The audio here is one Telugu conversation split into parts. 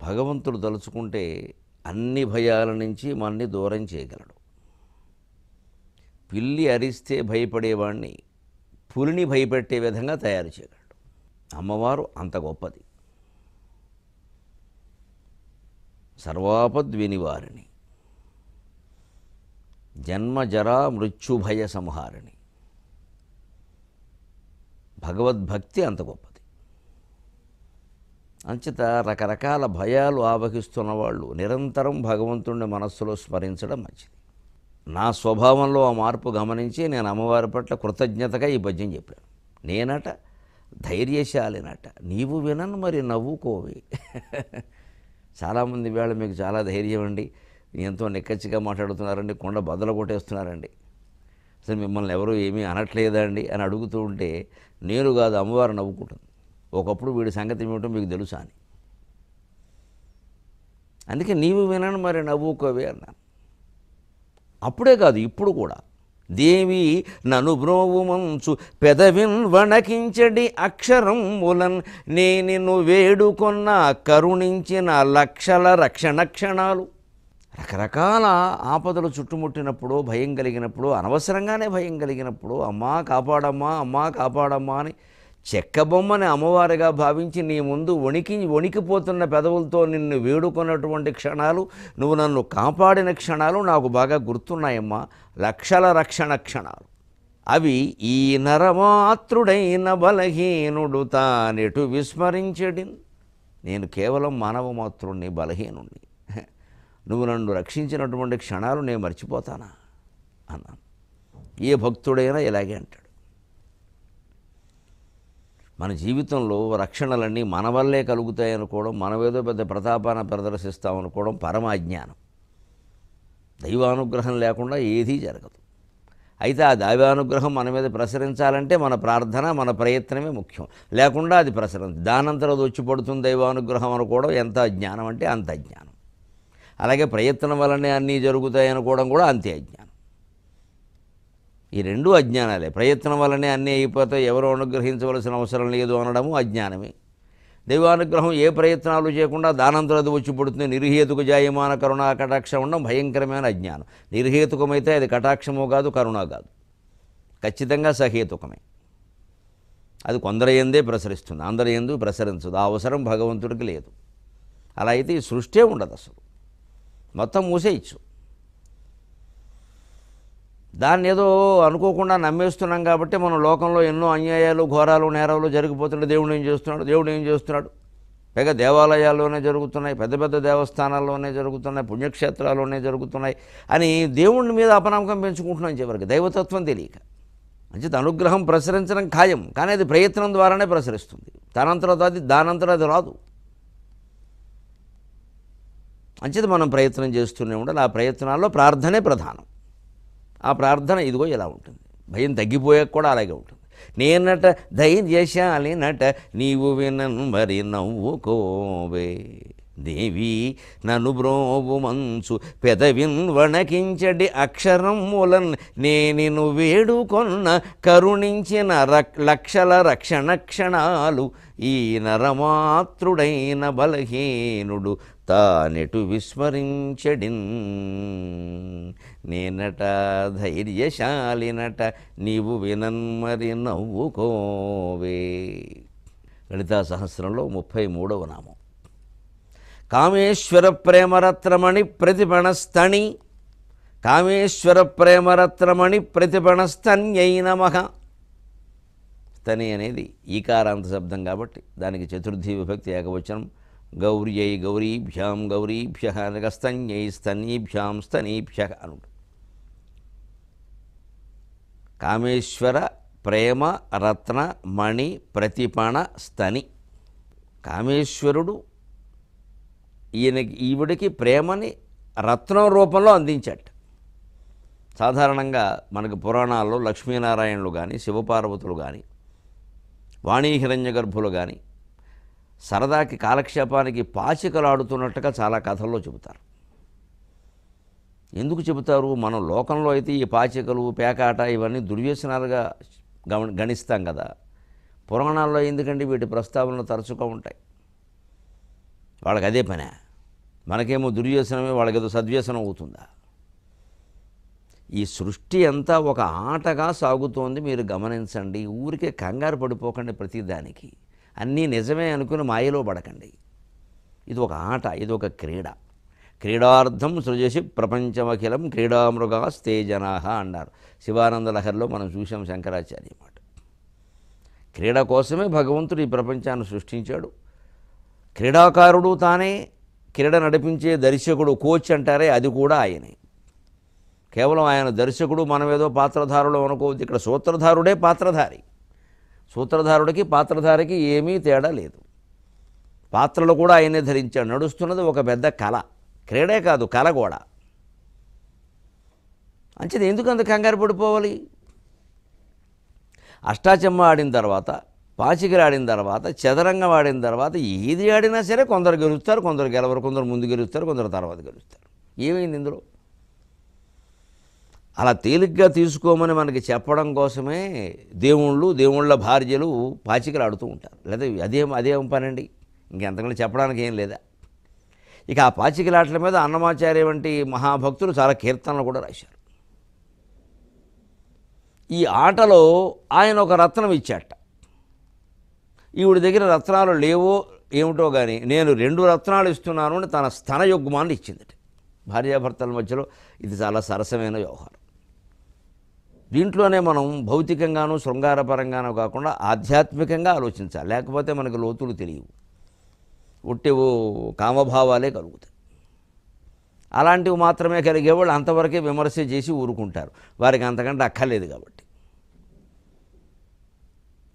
భగవంతుడు తలుచుకుంటే అన్ని భయాల నుంచి మనని దూరం చేయగలడు. పిల్లి అరిస్తే భయపడేవాడిని పులిని భయపెట్టే విధంగా తయారు చేయగలడు. అమ్మవారు అంత గొప్పది. సర్వాపద్వినివారిణి, జన్మజరా మృత్యుభయ సంహారిణి. భగవద్భక్తి అంత గొప్పది. అంచేత రకరకాల భయాలు ఆవహిస్తున్న వాళ్ళు నిరంతరం భగవంతుడిని మనస్సులో స్మరించడం మంచిది. నా స్వభావంలో ఆ మార్పు గమనించి నేను అమ్మవారి పట్ల కృతజ్ఞతగా ఈ పద్యం చెప్పాను. నేనట ధైర్యశాలినట, నీవు వినను మరి నవ్వుకోవి. చాలామంది వేళ మీకు చాలా ధైర్యం అండి, ఎంతో నిక్కచ్చిగా మాట్లాడుతున్నారండి, కొండ బద్దలు కొట్టేస్తున్నారండి, అసలు మిమ్మల్ని ఎవరూ ఏమీ అనట్లేదండి అని అడుగుతూ ఉంటే నేను కాదు అమ్మవారు నవ్వుకుంటుంది. ఒకప్పుడు వీడి సంగతి ఏమిటో మీకు తెలుసా అని. అందుకే నీవు వినను మరి నవ్వుకోవే అన్నాను. అప్పుడే కాదు ఇప్పుడు కూడా. దేవి నను బ్రోవు మంచు పెదవిన్ వణకించడి అక్షరం మూలన్ నేను వేడుకొన్న కరుణించిన లక్షల రక్షణ క్షణాలు. రకరకాల ఆపదలు చుట్టుముట్టినప్పుడు, భయం కలిగినప్పుడు, అనవసరంగానే భయం కలిగినప్పుడు అమ్మా కాపాడమ్మా, అమ్మా కాపాడమ్మా అని చెక్క బొమ్మని అమ్మవారిగా భావించి నీ ముందు వణికిపోతున్న పెదవులతో నిన్ను వేడుకున్నటువంటి క్షణాలు, నువ్వు నన్ను కాపాడిన క్షణాలు నాకు బాగా గుర్తున్నాయమ్మా. లక్షల రక్షణ క్షణాలు అవి. ఈ నరమాతృడైన బలహీనుడు తానెటు విస్మరించడి. నేను కేవలం మానవ మాతృణ్ణి, బలహీనుణ్ణి. నువ్వు నన్ను రక్షించినటువంటి క్షణాలు నేను మర్చిపోతానా అన్నాను. ఏ భక్తుడైనా ఇలాగే అంటాడు. మన జీవితంలో రక్షణలన్నీ మన వల్లే కలుగుతాయనుకోవడం, మనమేదో పెద్ద ప్రతాపాన ప్రదర్శిస్తామనుకోవడం పరమ అజ్ఞానం. దైవానుగ్రహం లేకుండా ఏదీ జరగదు. అయితే ఆ దైవానుగ్రహం మన మీద ప్రసరించాలంటే మన ప్రార్థన, మన ప్రయత్నమే ముఖ్యం. లేకుండా అది దానంతరం అది వచ్చి పడుతుంది దైవానుగ్రహం అనుకోవడం ఎంత అజ్ఞానం అంటే అంత అజ్ఞానం. అలాగే ప్రయత్నం వల్లనే అన్నీ జరుగుతాయి అనుకోవడం కూడా అంతే అజ్ఞానం. ఈ రెండూ అజ్ఞానాలే. ప్రయత్నం వల్లనే అన్నీ అయిపోతాయి, ఎవరో అనుగ్రహించవలసిన అవసరం లేదు అనడము అజ్ఞానమే. దైవానుగ్రహం ఏ ప్రయత్నాలు చేయకుండా దానంతరం అది వచ్చి పడుతుంది, నిర్హేతుక జాయమాన కరుణా కటాక్షం ఉండడం భయంకరమైన అజ్ఞానం. నిర్హేతుకమైతే అది కటాక్షమో కాదు, కరుణ కాదు, ఖచ్చితంగా సహేతుకమే. అది కొందరి యందే ప్రసరిస్తుంది, అందరి యందు ప్రసరించదు. ఆ అవసరం భగవంతుడికి లేదు. అలా అయితే ఈ సృష్టే ఉండదు, అసలు మొత్తం మూసేయచ్చు. దాన్ని ఏదో అనుకోకుండా నమ్మేస్తున్నాం కాబట్టి మనం లోకంలో ఎన్నో అన్యాయాలు, ఘోరాలు, నేరాలు జరిగిపోతుంటే దేవుడు ఏం చేస్తున్నాడు. పైగా దేవాలయాల్లోనే జరుగుతున్నాయి, పెద్ద పెద్ద దేవస్థానాల్లోనే జరుగుతున్నాయి, పుణ్యక్షేత్రాల్లోనే జరుగుతున్నాయి అని దేవుడి మీద అపనమ్మకం పెంచుకుంటున్నాం చివరికి, దైవతత్వం తెలియక. అంచేత అనుగ్రహం ప్రసరించడం ఖాయం, కానీ అది ప్రయత్నం ద్వారానే ప్రసరిస్తుంది. దానంతరం అది రాదు. అంచేత మనం ప్రయత్నం చేస్తూనే ఉండాలి. ఆ ప్రయత్నాల్లో ప్రార్థనే ప్రధానం. ఆ ప్రార్థన ఇదిగో ఇలా ఉంటుంది. భయం తగ్గిపోయాక కూడా అలాగే ఉంటుంది. నేనట ధైర్యశాలినట, నీవు వినను మరి నవ్వుకోవే. దేవి నన్ను బ్రోవు మంచు పెదవిన్ వణకించడి అక్షరం మూలన్ నేను వేడుకొన్న కరుణించిన లక్షల రక్షణ క్షణాలు. ఈ నరమాతృడైన బలహీనుడు తానెటు విస్మరించడిన్. నేనట ధైర్యశాలినట, నీవు వినన్మరి నవ్వుకోవే. లలితా సహస్రంలో 33వ నామం. కామేశ్వర ప్రేమరత్నమణి ప్రతిపణస్తణి. కామేశ్వర ప్రేమరత్నమణి ప్రతిపణస్తన్యై నమః. స్తని అనేది ఈకారాంత శబ్దం కాబట్టి దానికి చతుర్థి విభక్తి ఏకవచనం. గౌర్యై గౌరీభ్యాం గౌరీభ్య అనగా స్తన్యై స్తనీభ్యాం స్తనీభ్య అనుడు. కామేశ్వర ప్రేమ రత్న మణి ప్రతిపణ స్తని. కామేశ్వరుడు ఈవిడికి ప్రేమని రత్నం రూపంలో అందించాడు. సాధారణంగా మనకు పురాణాల్లో లక్ష్మీనారాయణులు కానీ, శివపార్వతులు కానీ, వాణీహిరణ్య గర్భులు కానీ సరదాకి కాలక్షేపానికి పాచికలు ఆడుతున్నట్టుగా చాలా కథల్లో చెబుతారు. ఎందుకు చెబుతారు? మనం లోకంలో అయితే ఈ పాచికలు, పేకాట ఇవన్నీ దుర్వ్యసనాలుగా గణిస్తాం కదా. పురాణాల్లో ఎందుకంటే వీటి ప్రస్తావనలు తరచుగా ఉంటాయి. వాళ్ళకి అదే పనే. మనకేమో దుర్వ్యసనమే, వాళ్ళకేదో సద్వ్యసనం అవుతుందా? ఈ సృష్టి అంతా ఒక ఆటగా సాగుతోంది, మీరు గమనించండి. ఊరికే కంగారు పడిపోకండి ప్రతిదానికి. అన్నీ నిజమే అనుకుని మాయలో పడకండి. ఇది ఒక ఆట, ఇది ఒక క్రీడ. క్రీడార్థం సృజసి ప్రపంచమఖిలం క్రీడామృగాస్తే జనాహ అన్నారు శివానంద లహరిలో. మనం చూసాం శంకరాచార్య మాట. క్రీడ కోసమే భగవంతుడు ఈ ప్రపంచాన్ని సృష్టించాడు. క్రీడాకారుడు తానే, క్రీడ నడిపించే దర్శకుడు, కోచ్ అంటారే, అది కూడా ఆయనే. కేవలం ఆయన దర్శకుడు, మనమేదో పాత్రధారులు అనుకోవద్దు. ఇక్కడ సూత్రధారుడే పాత్రధారి. సూత్రధారుడికి పాత్రధారికి ఏమీ తేడా లేదు. పాత్రలు కూడా ఆయనే ధరించాడు. నడుస్తున్నది ఒక పెద్ద కళ, క్రీడే కాదు కళ కూడా. అంచేది ఎందుకు అంత కంగారు పడిపోవాలి? అష్టాచెమ్మ ఆడిన తర్వాత, పాచికలు ఆడిన తర్వాత, చదరంగం ఆడిన తర్వాత ఏది ఆడినా సరే కొందరు గెలుస్తారు, కొందరు గెలవరు. కొందరు ముందు గెలుస్తారు, కొందరు తర్వాత గెలుస్తారు. ఏమైంది ఇందులో? అలా తేలిగ్గా తీసుకోమని మనకి చెప్పడం కోసమే దేవుళ్ళ భార్యలు పాచికలు ఆడుతూ ఉంటారు. లేదా అదేం పనండి? ఇంకెంతకంటే చెప్పడానికి ఏం లేదా? ఇక ఆ పాచికలాటల మీద అన్నమాచార్య వంటి మహాభక్తులు చాలా కీర్తనలు కూడా రాశారు. ఈ ఆటలో ఆయన ఒక రత్నం ఇచ్చాట. ఈవిడ దగ్గర రత్నాలు లేవో ఏమిటో కానీ నేను 2 రత్నాలు ఇస్తున్నాను అని తన స్తనయుగ్మాన్ని ఇచ్చిందట. భార్యాభర్తల మధ్యలో ఇది చాలా సరసమైన వ్యవహారం. దీంట్లోనే మనం భౌతికంగానూ శృంగారపరంగానూ కాకుండా ఆధ్యాత్మికంగా ఆలోచించాలి. లేకపోతే మనకు లోతులు తెలియవు, ఒట్టేవో కామభావాలే కలుగుతాయి. అలాంటివి మాత్రమే కలిగేవాళ్ళు అంతవరకే విమర్శ చేసి ఊరుకుంటారు, వారికి అంతకంటే అక్కర్లేదు కాబట్టి.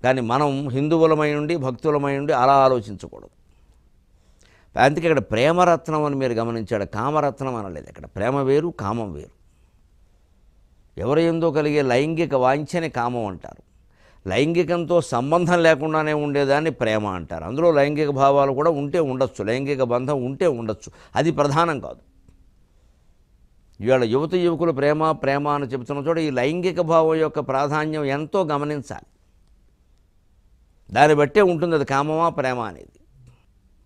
కానీ మనం హిందువులమై ఉండి, భక్తులమై ఉండి అలా ఆలోచించకూడదు. అందుకే ఇక్కడ ప్రేమరత్నం అని మీరు గమనించాడు, కామరత్నం అనలేదు. ఇక్కడ ప్రేమ వేరు, కామం వేరు. ఎవరి ఎందో కలిగే లైంగిక వాంఛని కామం అంటారు. లైంగికంతో సంబంధం లేకుండానే ఉండేదాన్ని ప్రేమ అంటారు. అందులో లైంగిక భావాలు కూడా ఉంటే ఉండొచ్చు, లైంగిక బంధం ఉంటే ఉండొచ్చు, అది ప్రధానం కాదు. ఇవాళ యువకులు ప్రేమ అని చెబుతున్న చోట ఈ లైంగిక భావం యొక్క ప్రాధాన్యం ఎంతో గమనించాలి. దాన్ని బట్టే ఉంటుంది అది కామమా ప్రేమ అనేది.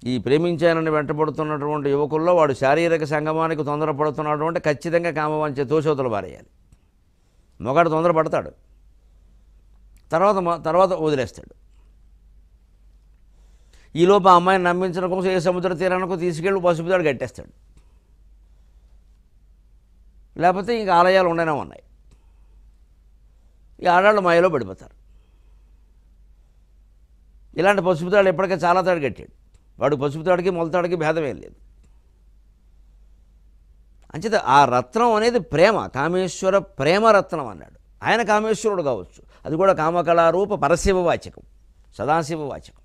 ఈ ప్రేమించానని వెంటబడుతున్నటువంటి యువకుల్లో వాడు శారీరక సంగమానికి తొందరపడుతున్నాడు అంటే ఖచ్చితంగా కామవాంఛ తోచవతలు పారేయాలి. మొగాడు తొందరపడతాడు, తర్వాత వదిలేస్తాడు. ఈలోపు ఆ అమ్మాయిని నమ్మించడం కోసం ఏ సముద్ర తీరానికి తీసుకెళ్ళి పసుపుతాడు కట్టేస్తాడు. లేకపోతే ఇంక ఆలయాలు ఉండనే ఉన్నాయి. ఈ ఆడాళ్ళు మాయలో పడిపోతారు. ఇలాంటి పసుపుతాడు ఎప్పటికే చాలా తాడు కట్టాడు. వాడు పసుపుతాడికి మొలతాడికి భేదమేం లేదు. అంచేత ఆ రత్నం అనేది ప్రేమ, కామేశ్వర ప్రేమరత్నం అన్నాడు. ఆయన కామేశ్వరుడు కావచ్చు, అది కూడా కామకళారూప పరశివవాచకం, సదాశివవాచకం.